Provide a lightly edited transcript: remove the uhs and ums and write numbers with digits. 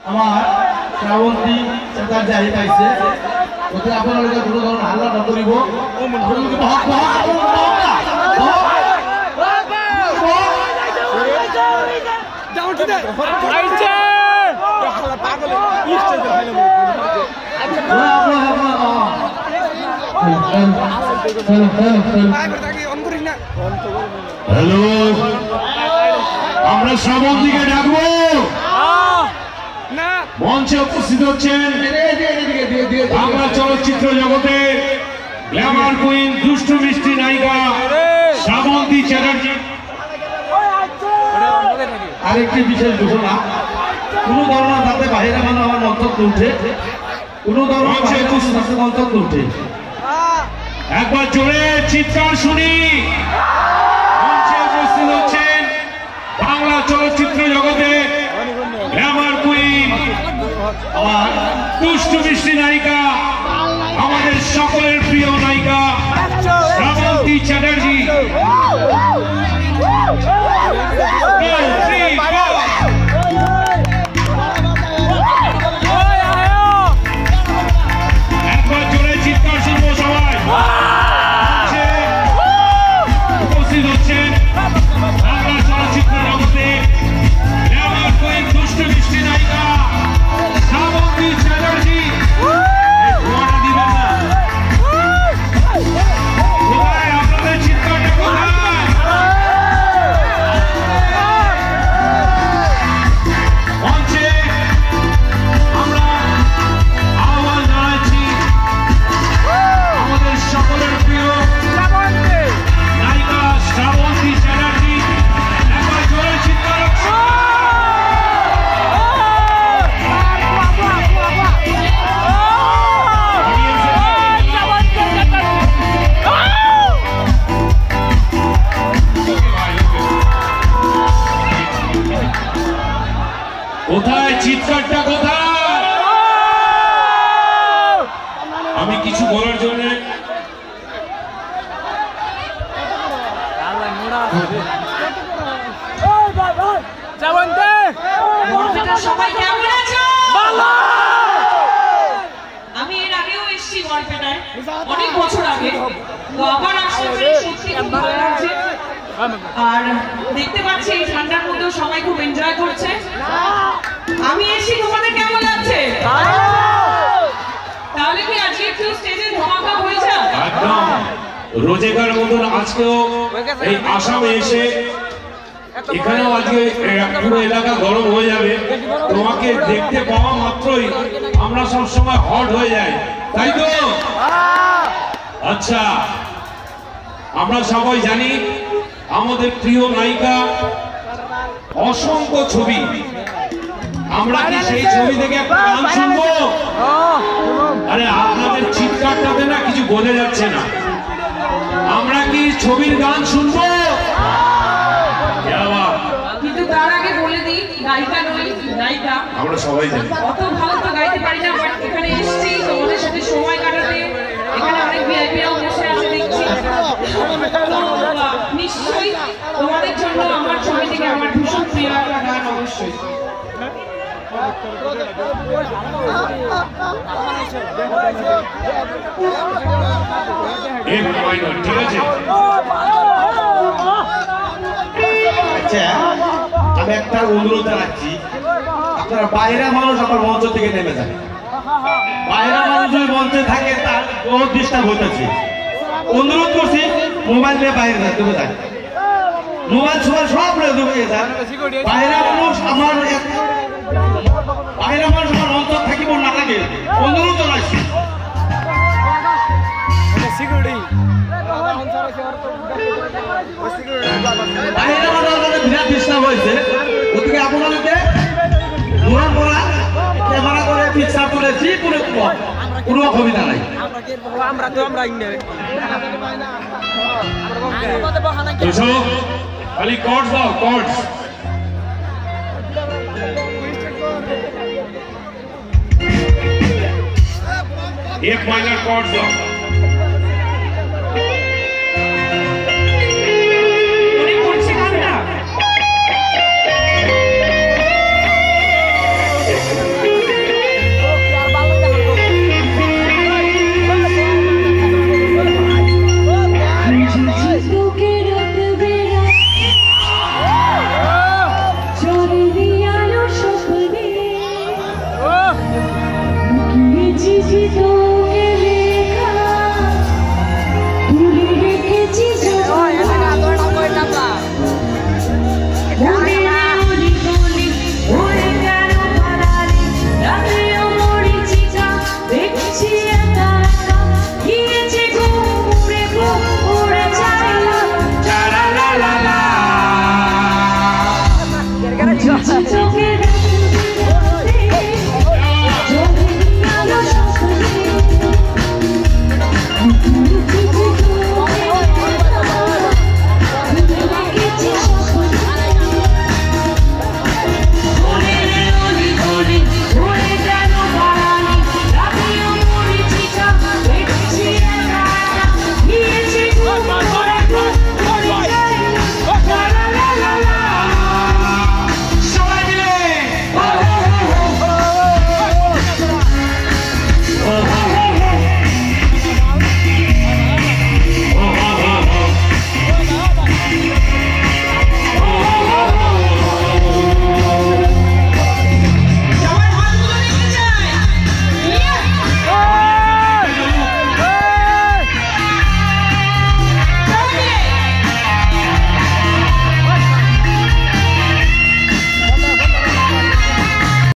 আমার শ্রাবন্তী চ্যাটার্জি আহি পাইছে গতিকে আপোনালোকে কোনো ধৰণৰ হাল্লা নকৰিব আপোনালোকে হ্যালো আমরা শ্রাবন্তীকে ডাকবো মঞ্চে উপস্থিত হচ্ছেন বাংলা চলচ্চিত্র জগতে গ্ল্যামার কুইন দুষ্টু মিষ্টি নায়িকা শ্রাবন্তী চ্যাটার্জি। আরেকটি বিশেষ ঘোষণা, কোন ধরনের তাতে বাহিরে মানে আমার মন্তব্য উঠে কোন ধরনের মন্তব্য উঠে একবার জোরে চিৎকার শুনি। মঞ্চে উপস্থিত হচ্ছেন বাংলা চলচ্চিত্র জগতে গ্ল্যামার কুইন আমার দুষ্টু মিষ্টি নায়িকা আমাদের সকলের প্রিয় নায়িকা শ্রাবন্তী চ্যাটার্জি। একবার জোরে চিৎকার শুনবো সবাই। উপস্থিত হচ্ছেন বাংলা চলচ্চিত্র জগতে গ্ল্যামার কুইন দুষ্টু মিষ্টি নায়িকা শ্রাবন্তী চ্যাটার্জি। আপনাদের চিৎকারটা কোথায়? মঞ্চে আমরা আহ্বান জানাচ্ছি আমাদের সকলের প্রিয় নায়িকা শ্রাবন্তী চ্যাটার্জি। একবার জোরে চিৎকার কোথায়? চিৎকারটা কোথায়? আমি কিছু বলার জন্য সবাই কেমন আছো? আমি এর আগেও এসেছি বরপেটায় অনেক বছর আগে, তো আবার আসলে সত্যি খুব ভালো লাগছে। আর দেখতে পাচ্ছি এই ঠান্ডার মধ্যেও সবাই খুব এনজয় করছে। আমি এসেছি, তোমাদের কেমন লাগছে? তাহলে কি আজকে একটু স্টেজে ধামাকা হয়েছে? একদম রোজেকার মতন আজকেও এই আসামে এসে এখানেও আজকে পুরো এলাকা গরম হয়ে যাবে। তোমাকে দেখতে পাওয়া মাত্রই আমরা সব সময় হট হয়ে যাই, তাই তো? আচ্ছা, আমরা সবাই জানি আমাদের প্রিয় নায়িকা অসংখ্য ছবি। আমরা কি সেই ছবি থেকে একটা গান শুনবো? আরে আপনাদের চিৎকারটাতে না কিছু বোঝা যাচ্ছে না। আমরা কি ছবির গান শুনবো? কিন্তু তার আগে বলে দিই, গায়িকা নই, নায়িকা। আমরা সবাই জানি অত ভালো তো গাইতে পারি না, বাট এখানে এসেছি তোমাদের সাথে সময় কাটাতে। এখানে অনেক ভিআইপিরাও বসে আছে দেখছি। নিশ্চয়ই তোমাদের জন্য আমার ছবি থেকে আমার ভীষণ প্রিয় একটা গান অবশ্যই। ঠিক আছে, আচ্ছা আমি একটা অনুরোধ জানাচ্ছি, আপনারা বাইরের মানুষ আমার মঞ্চ থেকে নেমে যান। বাইরের মানুষ যদি মঞ্চে থাকে তার বহুত ডিস্টার্ব হইতেছে। অনুরোধ করছি মোবাইল নিয়ে বাইরে যান, তুমি যান মোবাইল সবার সব ঢুকে যান। বাইরের মানুষ আমার বাইরের মানুষ আমার মঞ্চ থাকিব না লাগে, অনুরোধ জানাচ্ছি। বাইরের মানুষ আমাদের বিরাট ডিস্টার্ব হয়েছে, গতিকে আপনাদেরকে দূরের পড়া ক্যামেরা করে পিকচার তুলেছি, কোনো অসুবিধা নাই। খালি কর্ডস দাও, কর্ডস। एक माइनर कॉर्ड दो। বুঝি তো